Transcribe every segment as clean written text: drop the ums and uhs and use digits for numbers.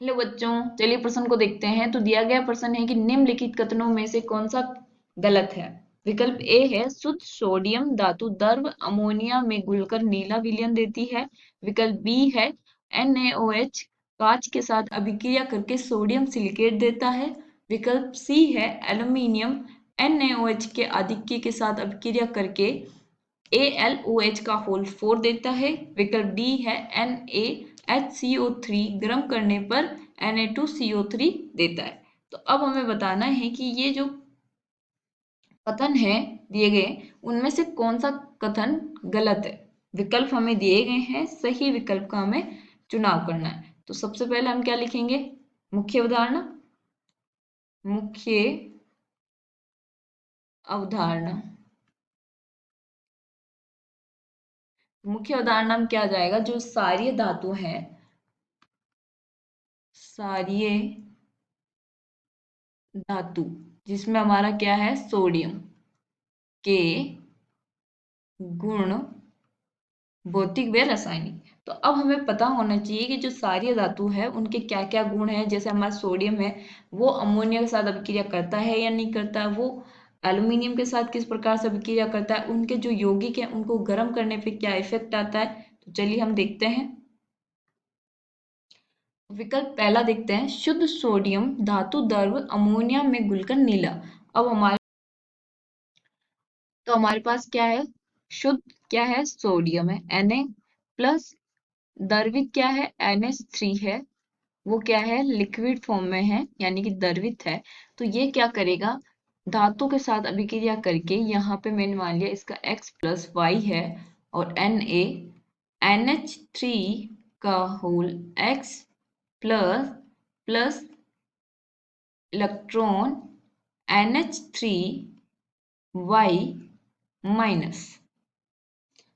Hello बच्चों, चलिए प्रश्न को देखते हैं। तो दिया गया प्रश्न है कि निम्नलिखित कथनों में से कौन सा गलत है। विकल्प ए है शुद्ध सोडियम धातु द्रव अमोनिया में घुलकर नीला विलयन देती है। विकल्प बी है NaOH कांच के साथ अभिक्रिया करके सोडियम सिलिकेट देता है। विकल्प सी है एल्यूमिनियम NaOH के आधिक्य के साथ अभिक्रिया करके AlOH का होल 4 देता है। विकल्प डी है NaHCO3 गर्म करने पर Na2CO3 देता है। तो अब हमें बताना है कि ये जो कथन है दिए गए उनमें से कौन सा कथन गलत है। विकल्प हमें दिए गए हैं, सही विकल्प का हमें चुनाव करना है। तो सबसे पहले हम क्या लिखेंगे, मुख्य अवधारणा। मुख्य अवधारणा, मुख्य अवधारणा में क्या जाएगा, जो सारी धातु है, सारी धातु जिसमें हमारा क्या है सोडियम के गुण भौतिक व रासायनिक। तो अब हमें पता होना चाहिए कि जो सारी धातु है उनके क्या क्या गुण हैं। जैसे हमारा सोडियम है वो अमोनिया के साथ अभिक्रिया करता है या नहीं करता, वो एल्यूमिनियम के साथ किस प्रकार से अभिक्रिया करता है, उनके जो यौगिक है उनको गर्म करने पे क्या इफेक्ट आता है। तो चलिए हम देखते हैं। विकल्प पहला देखते हैं, शुद्ध सोडियम धातु द्रव अमोनिया में घुलकर नीला। अब हमारे पास क्या है, शुद्ध क्या है सोडियम है Na प्लस, द्रवित क्या है NH3 है, वो क्या है लिक्विड फॉर्म में है यानी कि द्रवित है। तो ये क्या करेगा, धातु के साथ अभिक्रिया करके, यहाँ पे मैंने मान लिया इसका X प्लस Y है और Na NH3 का whole X plus plus electron NH3Y minus.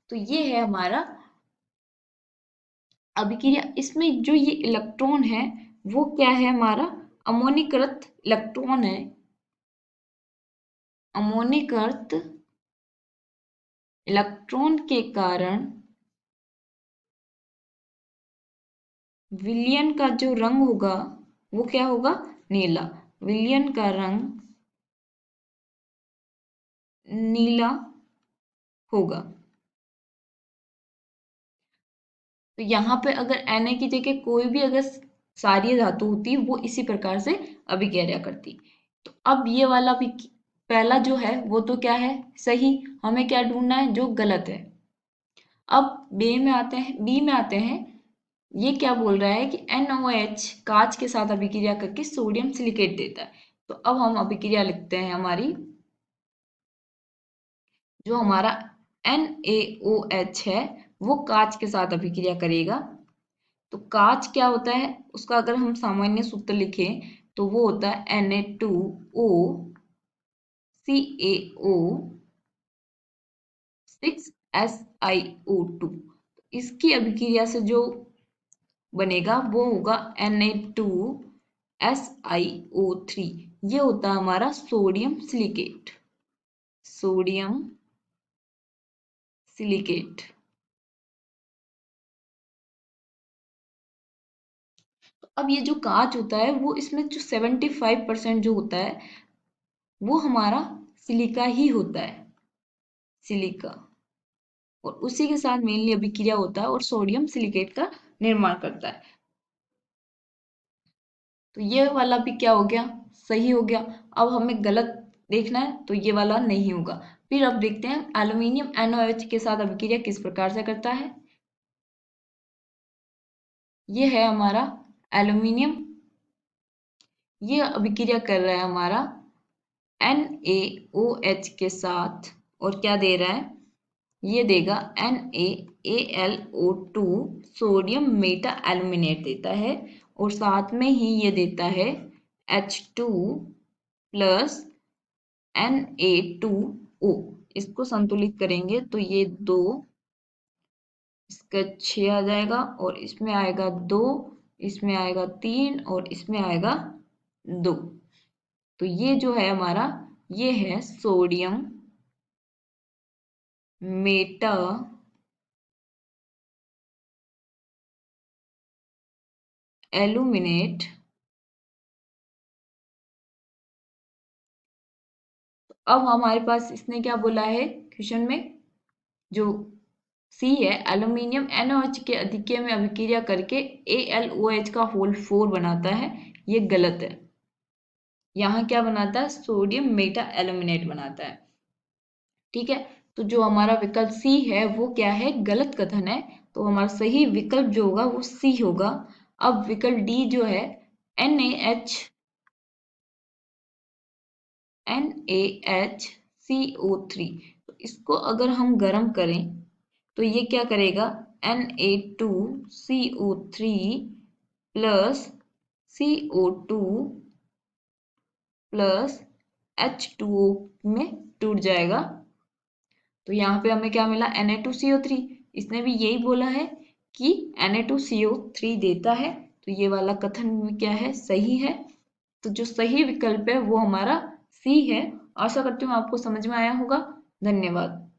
तो ये है हमारा अभिक्रिया। इसमें जो ये इलेक्ट्रॉन है वो क्या है, हमारा अमोनीकृत इलेक्ट्रॉन है। अमोनीकृत इलेक्ट्रॉन के कारण विलयन का जो रंग होगा वो क्या होगा, नीला। विलयन का रंग नीला होगा। तो यहाँ पे अगर Na की जगह कोई भी अगर सारी धातु होती वो इसी प्रकार से अभिक्रिया करती। तो अब ये वाला भी पहला जो है वो तो क्या है सही, हमें क्या ढूंढना है जो गलत है। अब बी में आते हैं। ये क्या बोल रहा है कि NaOH कांच के साथ अभिक्रिया करके सोडियम सिलिकेट देता है। तो अब हम अभिक्रिया लिखते हैं हमारी, जो हमारा NaOH है वो कांच के साथ अभिक्रिया करेगा। तो कांच क्या होता है, उसका अगर हम सामान्य सूत्र लिखें तो वो होता है Na2O CaO 6SiO2। इसकी अभिक्रिया से जो बनेगा वो होगा Na2SiO3। ये होता है हमारा सोडियम सिलिकेट। Sodium silicate. अब ये जो कांच होता है वो इसमें जो 75% जो होता है वो हमारा सिलिका ही होता है, सिलिका। और उसी के साथ मेनली अभिक्रिया होता है और सोडियम सिलिकेट का निर्माण करता है। तो ये वाला भी क्या हो गया, सही हो गया। अब हमें गलत देखना है तो ये वाला नहीं होगा। फिर अब देखते हैं एल्यूमिनियम NaOH के साथ अभिक्रिया किस प्रकार से करता है। ये है हमारा एल्यूमिनियम, ये अभिक्रिया कर रहा है हमारा NaOH के साथ और क्या दे रहा है, ये देगा NaAlO2 सोडियम मेटा एल्यूमिनेट देता है और साथ में ही ये देता है H2 प्लस Na2O। इसको संतुलित करेंगे तो ये 2, इसका 6 आ जाएगा और इसमें आएगा 2, इसमें आएगा 3 और इसमें आएगा 2। तो ये जो है हमारा, ये है सोडियम मेटा एल्यूमिनेट। अब हमारे पास इसने क्या बोला है क्वेश्चन में, जो सी है एल्यूमिनियम NaOH के अधिक्य में अभिक्रिया करके AlOH का होल 4 बनाता है, ये गलत है। यहाँ क्या बनाता है, सोडियम मेटा एल्यूमिनेट बनाता है। ठीक है, तो जो हमारा विकल्प सी है वो क्या है, गलत कथन है। तो हमारा सही विकल्प जो होगा वो सी होगा। अब विकल्प डी जो है NaHCO3, तो इसको अगर हम गर्म करें तो ये क्या करेगा, Na2CO3 plus CO2 plus H2O में टूट जाएगा। तो यहाँ पे हमें क्या मिला, Na2CO3। इसने भी यही बोला है कि Na2CO3 देता है, तो ये वाला कथन में क्या है, सही है। तो जो सही विकल्प है वो हमारा सी है। आशा करती हूँ आपको समझ में आया होगा। धन्यवाद।